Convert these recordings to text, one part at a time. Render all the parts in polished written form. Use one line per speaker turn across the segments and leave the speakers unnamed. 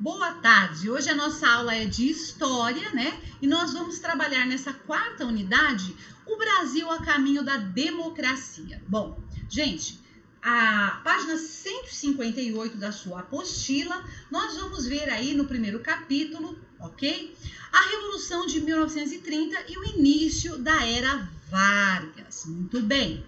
Boa tarde, hoje a nossa aula é de História, né? E nós vamos trabalhar nessa quarta unidade, o Brasil a caminho da democracia. Bom, gente, a página 158 da sua apostila, nós vamos ver aí no primeiro capítulo, ok? A Revolução de 1930 e o início da Era Vargas. Muito bem.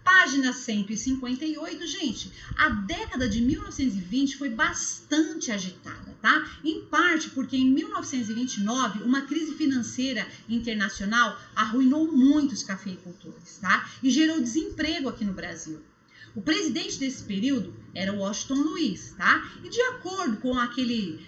Página 158, gente, a década de 1920 foi bastante agitada, tá? Em parte porque em 1929 uma crise financeira internacional arruinou muitos cafeicultores, tá? E gerou desemprego aqui no Brasil. O presidente desse período era Washington Luiz, tá? E de acordo com aquele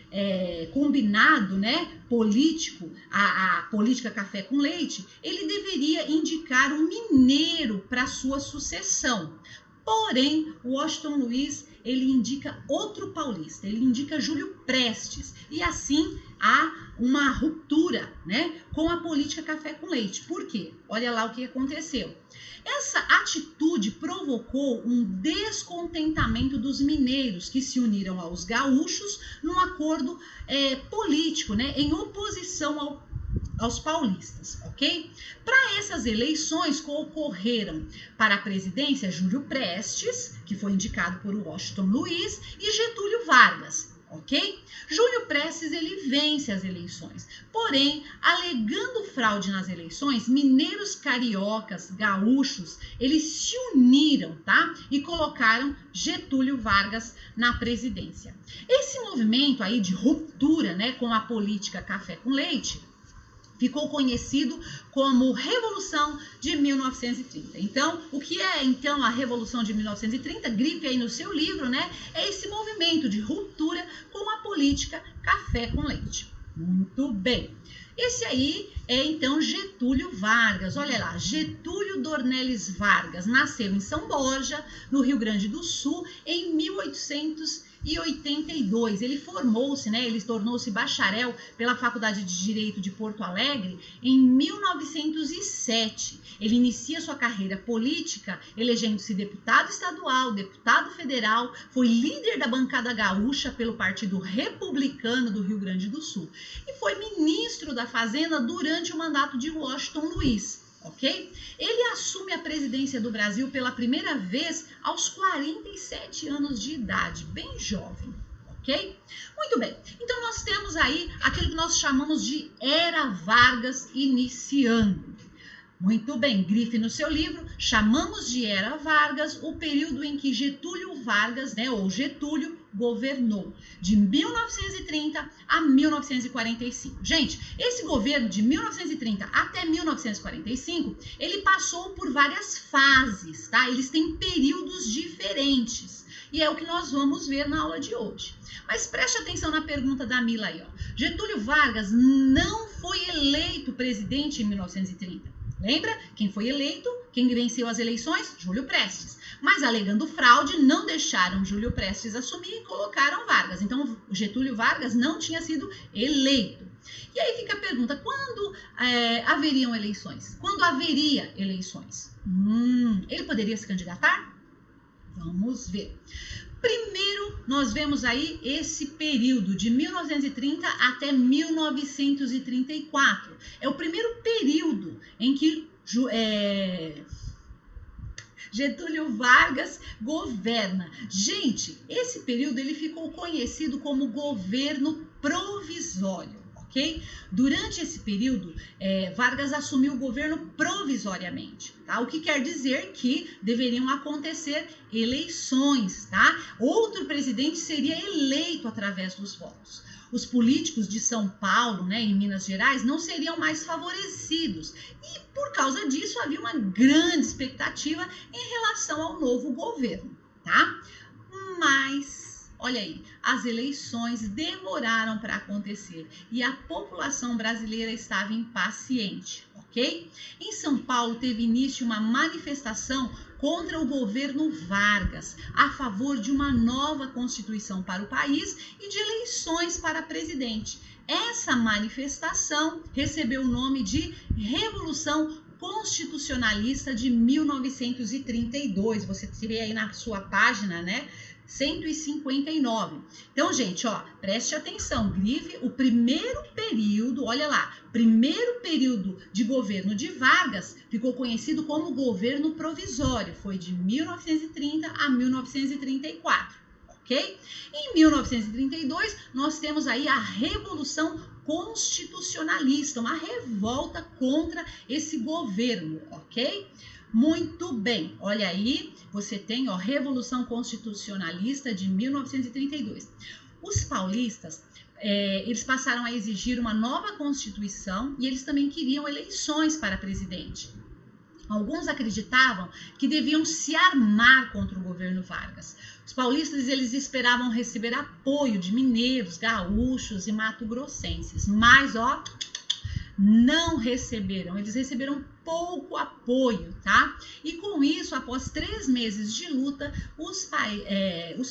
combinado, né, político, a política café com leite, ele deveria indicar um mineiro para sua sucessão. Porém, Washington Luiz, ele indica outro paulista, ele indica Júlio Prestes. E assim há uma ruptura, né, com a política café com leite. Por quê? Olha lá o que aconteceu. Essa atitude provocou um descontentamento dos mineiros que se uniram aos gaúchos num acordo político, né, em oposição aos paulistas, ok? Para essas eleições ocorreram para a presidência Júlio Prestes, que foi indicado por Washington Luiz, e Getúlio Vargas, ok? Júlio Prestes, ele vence as eleições, porém, alegando fraude nas eleições, mineiros cariocas, gaúchos, eles se uniram, tá? E colocaram Getúlio Vargas na presidência. Esse movimento aí de ruptura, né, com a política café com leite, ficou conhecido como Revolução de 1930. Então, o que é então a Revolução de 1930? Grife aí no seu livro, né? É esse movimento de ruptura com a política café com leite. Muito bem. Esse aí é então Getúlio Vargas. Olha lá, Getúlio Dornelles Vargas nasceu em São Borja, no Rio Grande do Sul, em 1882. Ele formou-se, né? Ele tornou-se bacharel pela Faculdade de Direito de Porto Alegre em 1907. Ele inicia sua carreira política elegendo-se deputado estadual, deputado federal, foi líder da bancada gaúcha pelo Partido Republicano do Rio Grande do Sul e foi ministro da Fazenda durante o mandato de Washington Luiz. Ok? Ele assume a presidência do Brasil pela primeira vez aos 47 anos de idade, bem jovem, ok? Muito bem, então nós temos aí aquilo que nós chamamos de Era Vargas iniciando. Muito bem, grife no seu livro, chamamos de Era Vargas o período em que Getúlio Vargas, né, ou Getúlio, governou, de 1930 a 1945. Gente, esse governo de 1930 até 1945, ele passou por várias fases, tá? Eles têm períodos diferentes. E é o que nós vamos ver na aula de hoje. Mas preste atenção na pergunta da Mila aí, ó. Getúlio Vargas não foi eleito presidente em 1930. Lembra? Quem foi eleito, quem venceu as eleições? Júlio Prestes. Mas alegando fraude, não deixaram Júlio Prestes assumir e colocaram Vargas. Então, Getúlio Vargas não tinha sido eleito. E aí fica a pergunta, quando haveriam eleições? Quando haveria eleições? Ele poderia se candidatar? Vamos ver. Primeiro, nós vemos aí esse período de 1930 até 1934. É o primeiro período em que Getúlio Vargas governa. Gente, esse período ele ficou conhecido como governo provisório. Okay? Durante esse período, Vargas assumiu o governo provisoriamente, tá? O que quer dizer que deveriam acontecer eleições, tá? Outro presidente seria eleito através dos votos. Os políticos de São Paulo, né, em Minas Gerais, não seriam mais favorecidos. E, por causa disso, havia uma grande expectativa em relação ao novo governo, tá? Mas olha aí, as eleições demoraram para acontecer e a população brasileira estava impaciente, ok? Em São Paulo teve início uma manifestação contra o governo Vargas, a favor de uma nova Constituição para o país e de eleições para presidente. Essa manifestação recebeu o nome de Revolução Constitucionalista de 1932. Você teria aí na sua página, né? 159. Então, gente, ó, preste atenção, grife o primeiro período, olha lá, primeiro período de governo de Vargas ficou conhecido como governo provisório, foi de 1930 a 1934, ok? Em 1932, nós temos aí a Revolução Constitucionalista, uma revolta contra esse governo, ok? Muito bem, olha aí, você tem a Revolução Constitucionalista de 1932. Os paulistas, eles passaram a exigir uma nova Constituição e eles também queriam eleições para presidente. Alguns acreditavam que deviam se armar contra o governo Vargas. Os paulistas, eles esperavam receber apoio de mineiros, gaúchos e mato-grossenses, mas, ó, não receberam, eles receberam pouco apoio, tá? E com isso, após 3 meses de luta, os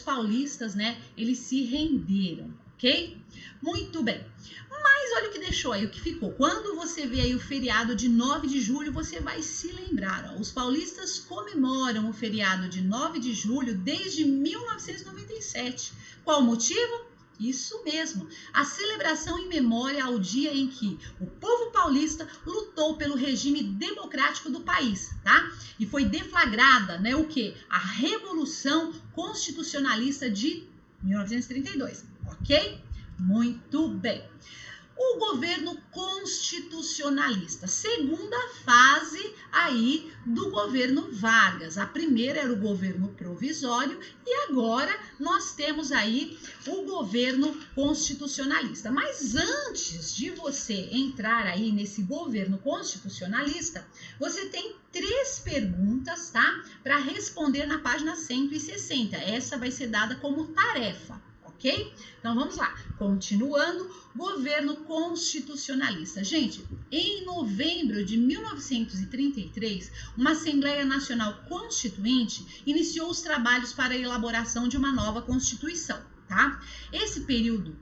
paulistas, né, eles se renderam, ok? Muito bem. Mas olha o que deixou aí, o que ficou. Quando você vê aí o feriado de 9 de julho, você vai se lembrar, ó, os paulistas comemoram o feriado de 9 de julho desde 1997. Qual o motivo? Isso mesmo, a celebração em memória ao dia em que o povo paulista lutou pelo regime democrático do país, tá? E foi deflagrada, né, o quê? A Revolução Constitucionalista de 1932, ok? Muito bem. O governo constitucionalista, segunda fase aí do governo Vargas. A primeira era o governo provisório e agora nós temos aí o governo constitucionalista. Mas antes de você entrar aí nesse governo constitucionalista, você tem 3 perguntas, tá? Para responder na página 160. Essa vai ser dada como tarefa. Ok? Então vamos lá. Continuando, governo constitucionalista. Gente, em novembro de 1933, uma Assembleia Nacional Constituinte iniciou os trabalhos para a elaboração de uma nova Constituição, tá? Nesse período,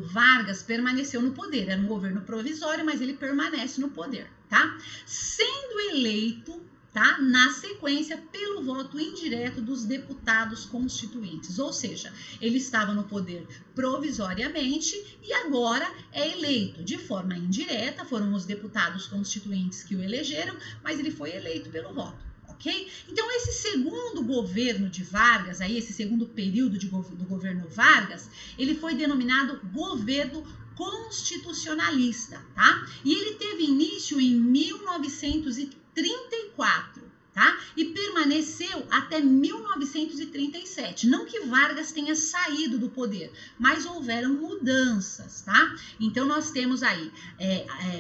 Vargas permaneceu no poder. Era um governo provisório, mas ele permanece no poder, tá? Sendo eleito, tá, na sequência, pelo voto indireto dos deputados constituintes, ou seja, ele estava no poder provisoriamente e agora é eleito de forma indireta, foram os deputados constituintes que o elegeram, mas ele foi eleito pelo voto. Ok? Então, esse segundo governo de Vargas, aí, esse segundo período do governo Vargas, ele foi denominado governo constitucionalista, tá? E ele teve início em 1934, tá? E permaneceu até 1937. Não que Vargas tenha saído do poder, mas houveram mudanças, tá? Então, nós temos aí,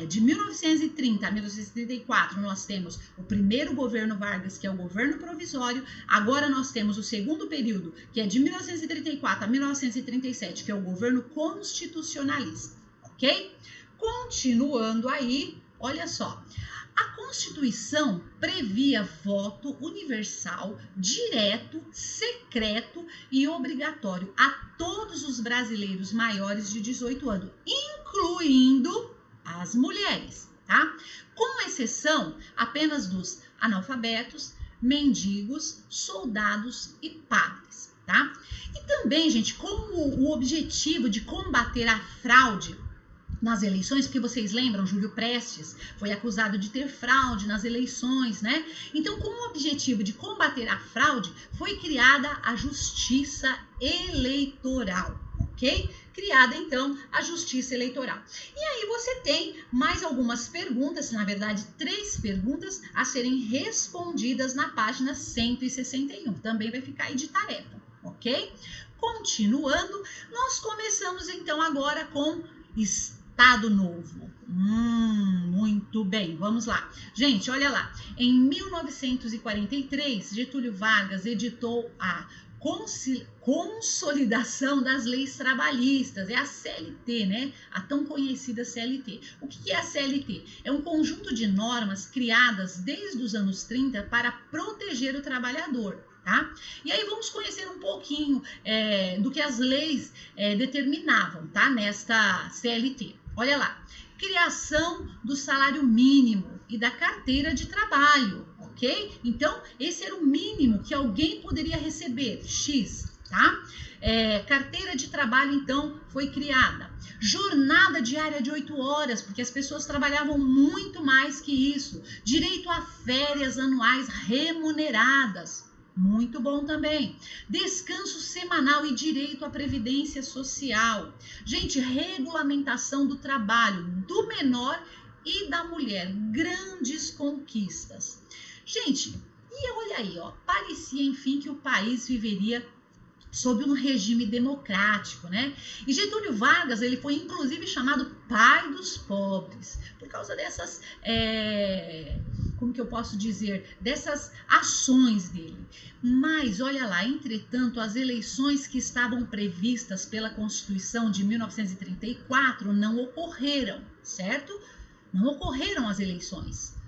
de 1930 a 1934, nós temos o primeiro governo Vargas, que é o governo provisório. Agora nós temos o segundo período, que é de 1934 a 1937, que é o governo constitucionalista, ok? Continuando aí, olha só. A Constituição previa voto universal, direto, secreto e obrigatório a todos os brasileiros maiores de 18 anos, incluindo as mulheres, tá? Com exceção apenas dos analfabetos, mendigos, soldados e padres, tá? E também, gente, com o objetivo de combater a fraude nas eleições, porque vocês lembram, Júlio Prestes foi acusado de ter fraude nas eleições, né? Então, com o objetivo de combater a fraude, foi criada a Justiça Eleitoral, ok? Criada, então, a Justiça Eleitoral. E aí você tem mais algumas perguntas, na verdade, 3 perguntas a serem respondidas na página 161. Também vai ficar aí de tarefa, ok? Continuando, nós começamos, então, agora com Estado Novo. Muito bem, vamos lá. Gente, olha lá. Em 1943, Getúlio Vargas editou a Consolidação das Leis Trabalhistas, é a CLT, né? A tão conhecida CLT. O que é a CLT? É um conjunto de normas criadas desde os anos 30 para proteger o trabalhador. Tá? E aí vamos conhecer um pouquinho do que as leis determinavam, tá? Nesta CLT. Olha lá, criação do salário mínimo e da carteira de trabalho, ok? ok? Então, esse era o mínimo que alguém poderia receber, X, tá? Carteira de trabalho, então, foi criada. Jornada diária de 8 horas, porque as pessoas trabalhavam muito mais que isso. Direito a férias anuais remuneradas. Muito bom também. Descanso semanal e direito à previdência social. Gente, regulamentação do trabalho do menor e da mulher. Grandes conquistas. Gente, e olha aí, ó, parecia, enfim, que o país viveria sob um regime democrático, né? E Getúlio Vargas, ele foi inclusive chamado pai dos pobres, por causa dessas, como que eu posso dizer, dessas ações dele. Mas, olha lá, entretanto, as eleições que estavam previstas pela Constituição de 1934 não ocorreram, certo? Não ocorreram as eleições.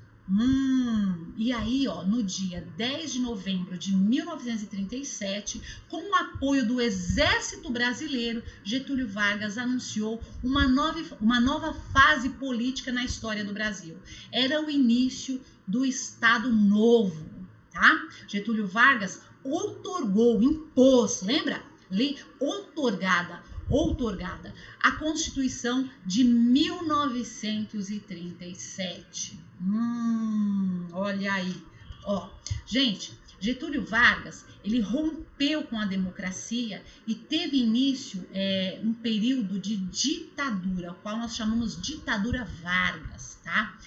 E aí, ó, no dia 10 de novembro de 1937, com o apoio do Exército Brasileiro, Getúlio Vargas anunciou uma nova fase política na história do Brasil. Era o início do Estado Novo, tá? Getúlio Vargas impôs, lembra? Lei outorgada a Constituição de 1937. Olha aí, ó, gente, Getúlio Vargas, ele rompeu com a democracia e teve início um período de ditadura, o qual nós chamamos ditadura Vargas, tá?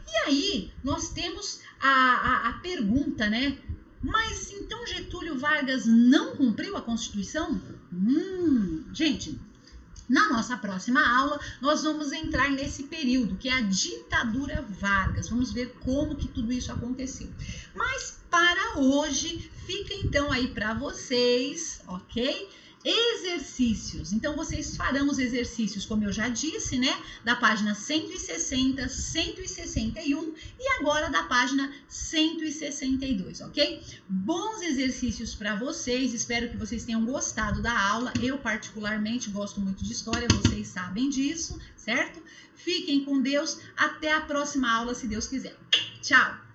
E aí, nós temos a pergunta, né? Mas então Getúlio Vargas não cumpriu a Constituição? Gente, na nossa próxima aula, nós vamos entrar nesse período, que é a ditadura Vargas. Vamos ver como que tudo isso aconteceu. Mas para hoje, fica então aí para vocês, ok? Exercícios. Então, vocês farão os exercícios, como eu já disse, né? Da página 160, 161 e agora da página 162, ok? Bons exercícios para vocês. Espero que vocês tenham gostado da aula. Eu, particularmente, gosto muito de história. Vocês sabem disso, certo? Fiquem com Deus. Até a próxima aula, se Deus quiser. Tchau!